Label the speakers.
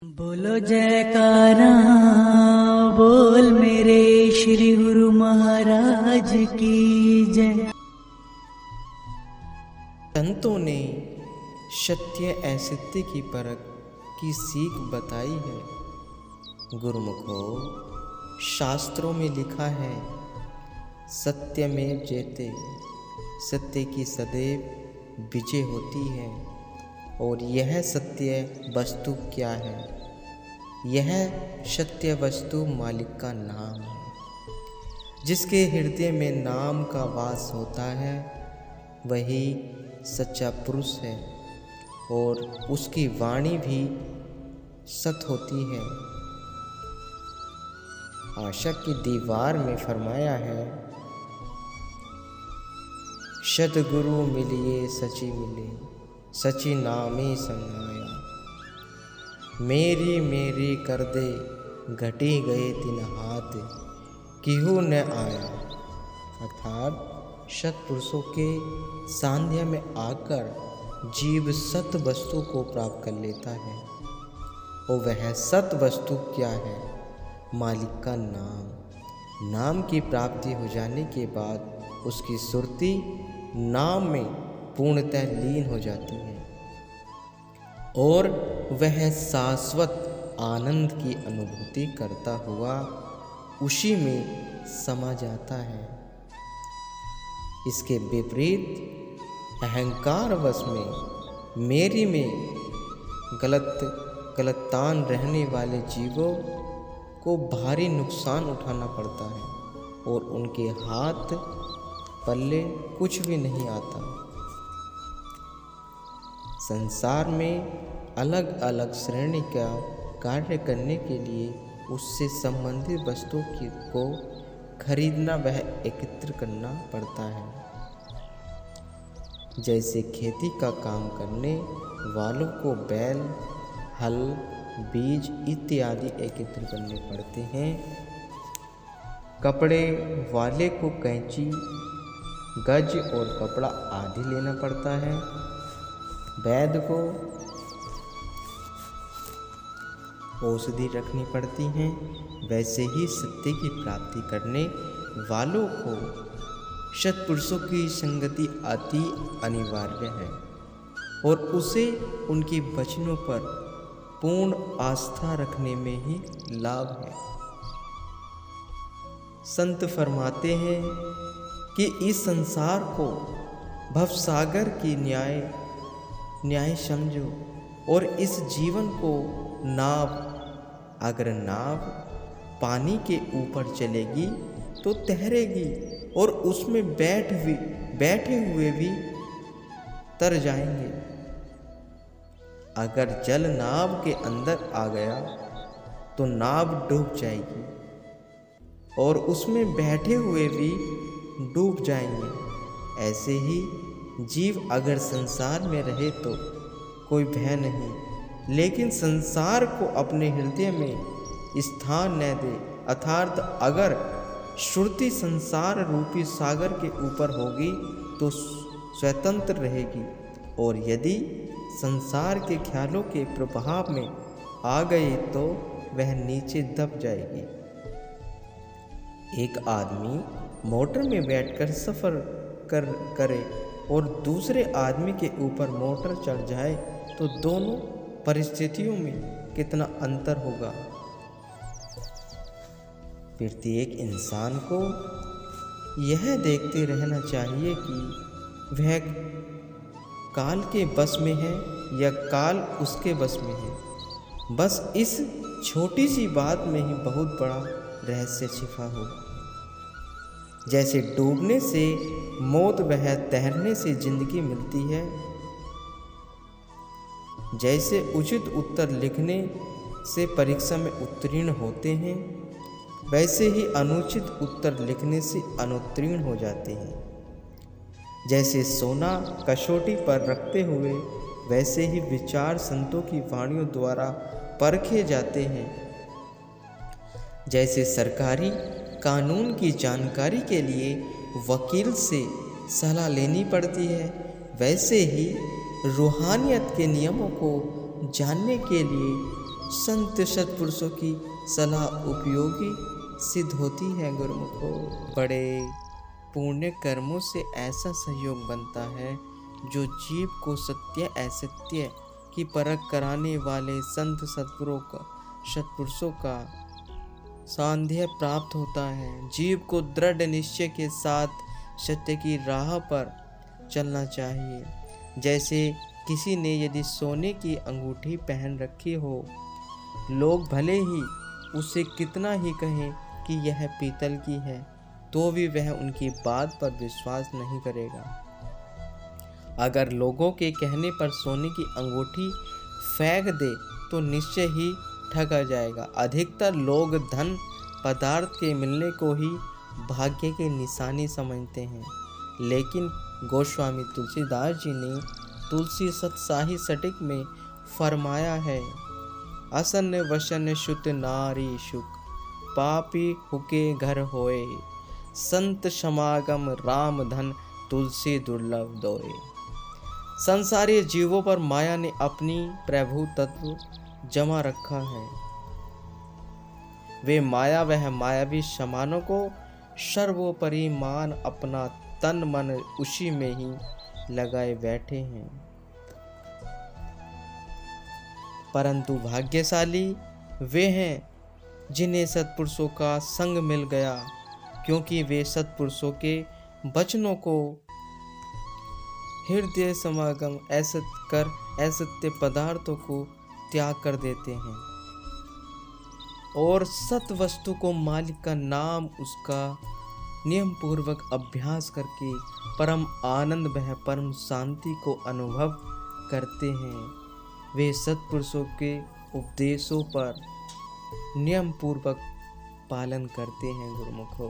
Speaker 1: बोलो जयकारा बोल मेरे श्री गुरु महाराज की जय।
Speaker 2: संतों ने सत्य असत्य की परख की सीख बताई है। गुरुमुखो, शास्त्रों में लिखा है, सत्यमेव जयते, सत्य की सदैव विजय होती है। और यह सत्य वस्तु क्या है? यह सत्य वस्तु मालिक का नाम है। जिसके हृदय में नाम का वास होता है वही सच्चा पुरुष है, और उसकी वाणी भी सत होती है। आशा की दीवार में फरमाया है, सतगुरु मिलिए सची मिले, सची नामे समाया। मेरी मेरी कर दे घटी गए तिन हाथ, किहू न आया। अर्थात सत्पुरुषों के सान्ध्य में आकर जीव सत वस्तु को प्राप्त कर लेता है। और वह सत वस्तु क्या है? मालिक का नाम। नाम की प्राप्ति हो जाने के बाद उसकी सुरती नाम में पूर्णतः लीन हो जाती है और वह शाश्वत आनंद की अनुभूति करता हुआ उसी में समा जाता है। इसके विपरीत अहंकार वश में मेरी में गलतान रहने वाले जीवों को भारी नुकसान उठाना पड़ता है और उनके हाथ पल्ले कुछ भी नहीं आता। संसार में अलग अलग श्रेणी का कार्य करने के लिए उससे संबंधित वस्तुओं को खरीदना वह एकत्र करना पड़ता है। जैसे खेती का काम करने वालों को बैल, हल, बीज इत्यादि एकत्र करने पड़ते हैं। कपड़े वाले को कैंची, गज और कपड़ा आदि लेना पड़ता है। वैद्य को औषधि रखनी पड़ती हैं। वैसे ही सत्य की प्राप्ति करने वालों को सत्पुरुषों की संगति अति अनिवार्य है और उसे उनके वचनों पर पूर्ण आस्था रखने में ही लाभ है। संत फरमाते हैं कि इस संसार को भवसागर की न्याय समझो और इस जीवन को नाव। अगर नाव पानी के ऊपर चलेगी तो तैरेगी और उसमें बैठे हुए भी तर जाएंगे। अगर जल नाव के अंदर आ गया तो नाव डूब जाएगी और उसमें बैठे हुए भी डूब जाएंगे। ऐसे ही जीव अगर संसार में रहे तो कोई भय नहीं, लेकिन संसार को अपने हृदय में स्थान न दे। अर्थात अगर श्रुति संसार रूपी सागर के ऊपर होगी तो स्वतंत्र रहेगी, और यदि संसार के ख्यालों के प्रभाव में आ गई तो वह नीचे दब जाएगी। एक आदमी मोटर में बैठकर सफ़र करे और दूसरे आदमी के ऊपर मोटर चढ़ जाए तो दोनों परिस्थितियों में कितना अंतर होगा। प्रत्येक इंसान को यह देखते रहना चाहिए कि वह काल के बस में है या काल उसके बस में है। बस इस छोटी सी बात में ही बहुत बड़ा रहस्य छिपा हो। जैसे डूबने से मौत वह तैरने से जिंदगी मिलती है, जैसे उचित उत्तर लिखने से परीक्षा में उत्तीर्ण होते हैं, वैसे ही अनुचित उत्तर लिखने से अनुत्तीर्ण हो जाते हैं। जैसे सोना कसौटी पर रखते हुए वैसे ही विचार संतों की वाणियों द्वारा परखे जाते हैं। जैसे सरकारी कानून की जानकारी के लिए वकील से सलाह लेनी पड़ती है, वैसे ही रूहानियत के नियमों को जानने के लिए संत सत्पुरुषों की सलाह उपयोगी सिद्ध होती है गुरुमुखो। बड़े पुण्य कर्मों से ऐसा सहयोग बनता है जो जीव को सत्य असत्य की परख कराने वाले संत सत्पुरुषों का सानिध्य प्राप्त होता है। जीव को दृढ़ निश्चय के साथ सत्य की राह पर चलना चाहिए। जैसे किसी ने यदि सोने की अंगूठी पहन रखी हो, लोग भले ही उसे कितना ही कहें कि यह पीतल की है, तो भी वह उनकी बात पर विश्वास नहीं करेगा। अगर लोगों के कहने पर सोने की अंगूठी फेंक दे तो निश्चय ही ठगा जाएगा। अधिकतर लोग धन पदार्थ के मिलने को ही भाग्य की निशानी समझते हैं, लेकिन गोस्वामी तुलसीदास जी ने तुलसी सतसाही सटिक में फरमाया है, असन वसन शुत नारी शुक पापी हुके घर होए, संत समागम राम धन तुलसी दुर्लभ दोए। संसारी जीवों पर माया ने अपनी प्रभु तत्व जमा रखा है। वे माया वह मायावी समानों को सर्वोपरि मान अपना तन मन उसी में ही लगाए बैठे हैं। परंतु भाग्यशाली वे हैं जिन्हें सत्पुरुषों का संग मिल गया, क्योंकि वे सत्पुरुषों के वचनों को हृदय समागम असत्य पदार्थों को त्याग कर देते हैं और सत वस्तु को मालिक का नाम उसका नियम पूर्वक अभ्यास करके परम आनंद वह परम शांति को अनुभव करते हैं। वे सत्पुरुषों के उपदेशों पर नियम पूर्वक पालन करते हैं गुरुमुखो।